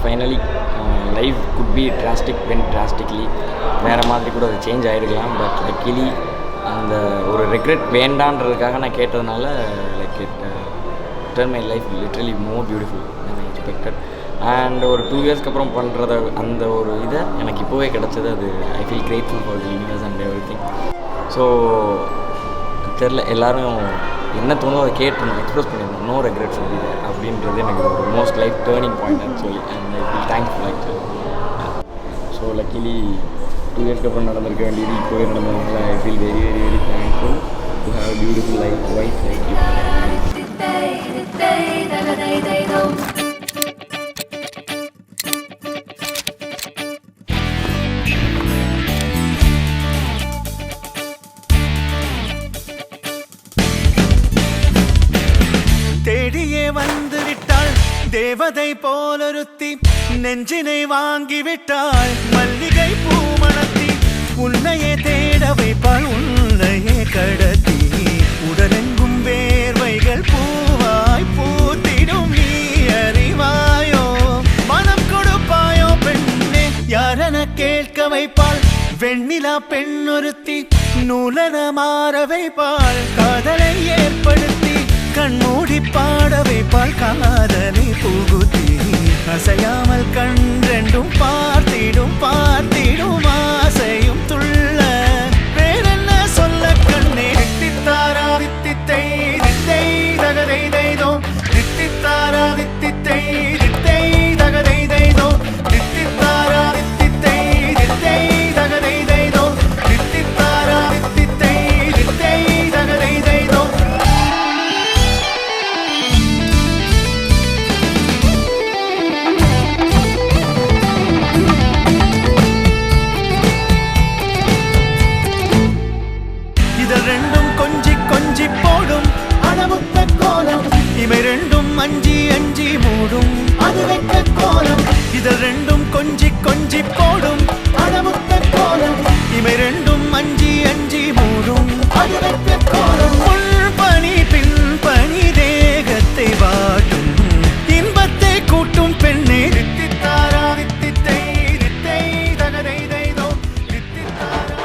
Finally life could be drastic when drastically வேறு மாதிரி கூட அது சேஞ்ச் ஆகிருக்கலாம். பட் லக்கிலி அந்த ஒரு ரெக்ரெட் வேண்டான்றதுக்காக நான் கேட்டதுனால like it turn my life literally more beautiful then I expected. And ஒரு 2 இயர்ஸ்க்கு அப்புறம் பண்ணுறத அந்த ஒரு இதை எனக்கு இப்போவே கிடச்சது. அது I feel grateful for the universe and everything. So தெரில, எல்லோரும் என்ன தோணுதோ அதை கேட்டுருந்தோம், எக்ஸ்ப்ரெஸ் பண்ணியிருந்தோம். நோ ரெக்ரெட்ஸ் அப்படி அப்படின்றது எனக்கு ஒரு most life turning point actually. And I feel thankful actually. So luckily 2 இயர்ஸ்க்கு அப்புறம் நடந்திருக்க வேண்டியது இப்போவே நடந்ததுனால I feel very very very thankful to have beautiful life wife like you. தேடியே வந்து விட்டாள் தேவதை போலொருத்தி, நெஞ்சினை வாங்கிவிட்டாள் மல்லிகை பூமணத்தி. உன்னையே தேட வைப்பாள் உன்னையே கடத்தி, உடலெங்கும் வேர்வைகள் பூவாய் பூத்திடும் நீ அறிவாயோ. மனம் கொடுப்பாயோ பெண்ணே யாரென கேட்க வைப்பாள் வெண்ணிலா பெண்ணொருத்தி, நூலன மாற வைப்பாள் காதலை ஏற்படுத்தி. கண்மூடி பாட வைப்பாள் காதலை புகுத்தி, அசையாமல் கண் ரெண்டும் பார்த்திடும் பார்த்திடும் ஆசையும் துள்ள. வேறென்ன சொல்ல கண்ணே தித்தித்தாரா தித்தித்தை தித்தை தகதை தைதோ, தித்தித்தாரா தித்தித்தை தித்தை தகதை தைதோ, தித்தித்தாரா தித்தித்தை தித்தை தகதை தைதோ, தித்தித்தாரா தித்தித்தை தித்தை தகதை தைதோ. ரெண்டும் கொஞ்சி கொஞ்சி போடும் அடமுத்த கோலம், இவை ரெண்டும் அஞ்சி அஞ்சி மூடும் அது வெட்ட கோலம். இதழ் ரெண்டும் கொஞ்சி கொஞ்சி போடும் அடமுத்த கோலம், இவை ரெண்டும் அஞ்சி அஞ்சி மூடும் அது வெட்ட கோலம். முன் பனி பின் பனி தேகத்தை வாட்டும் இன்பத்தை கூட்டும் பெண்ணே தித்தித்தாரா தித்தித்தை தித்தை தகதை தைதோ, தித்தித்தாரா.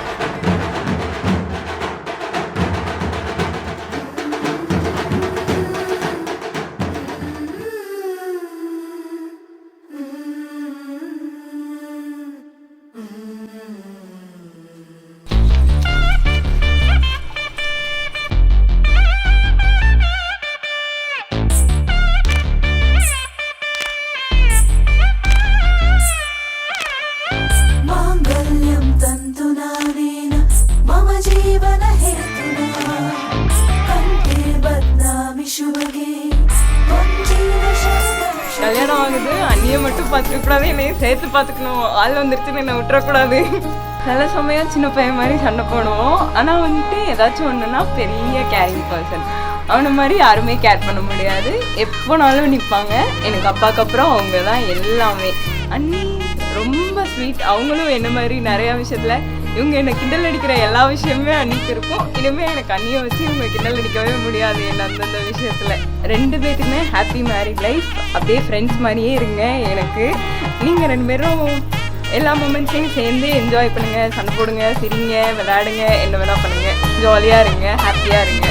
கல்யாணம் ஆகுது, அண்ணியை மட்டும் பார்த்துக்கூடாது, என்னையும் சேர்த்து பார்த்துக்கணும், ஆள் வந்துருச்சுன்னு என்னை விட்டுறக்கூடாது. சில சமயம் சின்ன பையன் மாதிரி சண்டை போடுவோம். ஆனால் வந்துட்டு ஏதாச்சும் ஒன்றுனா பெரிய கேரிங் பர்சன். அவனை மாதிரி யாருமே கேர் பண்ண முடியாது. எப்போனாலும் நிற்பாங்க. எனக்கு அப்பாவுக்கு அப்புறம் அவங்க தான் எல்லாமே. அண்ணி ரொம்ப ஸ்வீட். அவங்களும் என்ன மாதிரி நிறையா விஷயத்தில் இவங்க என்னை கிண்டல் அடிக்கிற எல்லா விஷயமே அன்னிக்கு இருக்கும். இனிமேல் எனக்கு அண்ணியை வச்சு இவங்க கிண்டல் அடிக்கவே முடியாது என்ன அந்தந்த விஷயத்தில். 2 பேருக்குமே ஹாப்பி மேரிட் லைஃப். அப்படியே ஃப்ரெண்ட்ஸ் மாதிரியே இருங்க. எனக்கு நீங்கள் 2 பேரும் எல்லா மூமெண்ட்ஸையும் சேர்ந்து என்ஜாய் பண்ணுங்கள், சண்டை போடுங்க, சிரிங்க, விளையாடுங்க, என்ன வேணால் பண்ணுங்கள், ஜாலியாக இருங்க, ஹாப்பியாக இருங்க.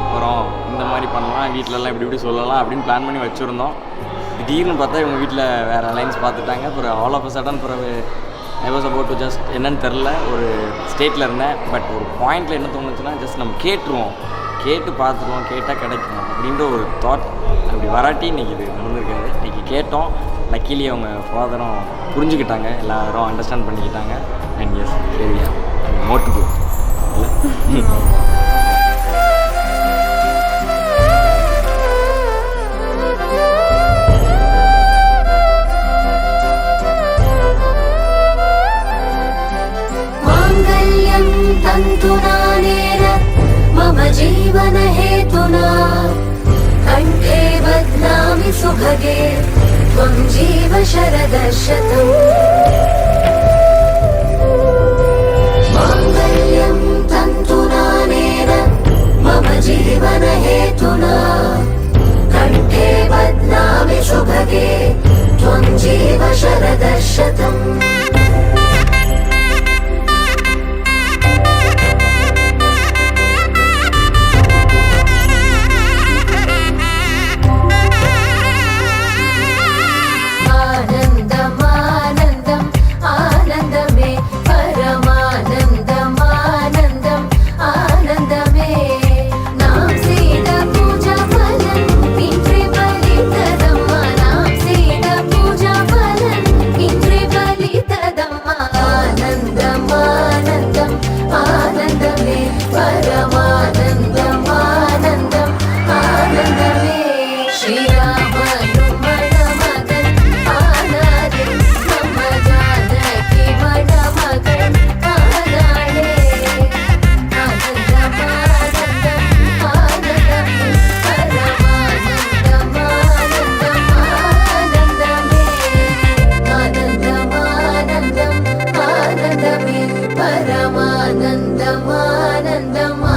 அப்புறம் இந்த மாதிரி பண்ணலாம், வீட்டிலலாம் இப்படி இப்படி சொல்லலாம் அப்படின்னு பிளான் பண்ணி வச்சுருந்தோம். திடீர்னு பார்த்தா இவங்க வீட்டில் வேறு அலைன்ஸ் பார்த்துட்டாங்க. அப்புறம் ஆல் ஆஃப் அ சடன் பிறகு I was about to just என்னன்னு தெரில, ஒரு ஸ்டேட்டில் இருந்தேன். பட் ஒரு பாயிண்டில் என்ன தோணுச்சுன்னா, ஜஸ்ட் நம்ம கேட்டுருவோம், கேட்டு பார்த்துருவோம், கேட்டால் கிடைக்கும் அப்படின்ற ஒரு தாட் அப்படி வராட்டி இன்றைக்கி இது நடந்திருக்காது. இன்றைக்கி கேட்டோம். லக்கிலி அவங்க ஃபாதரும் புரிஞ்சுக்கிட்டாங்க, எல்லோரும் அண்டர்ஸ்டாண்ட் பண்ணிக்கிட்டாங்க. அண்ட் எஸ் சரியா மோட்டுக்கு இல்லை तन्तुनानेन शुभगे त्वं जीव शरदशतम् माङ्गल्यं तन्तुनानेन मम जीवनहेतुना कण्ठे बध्नामि शुभगे त्वं जीव शरदशतम् परमानन्दमानन्दमा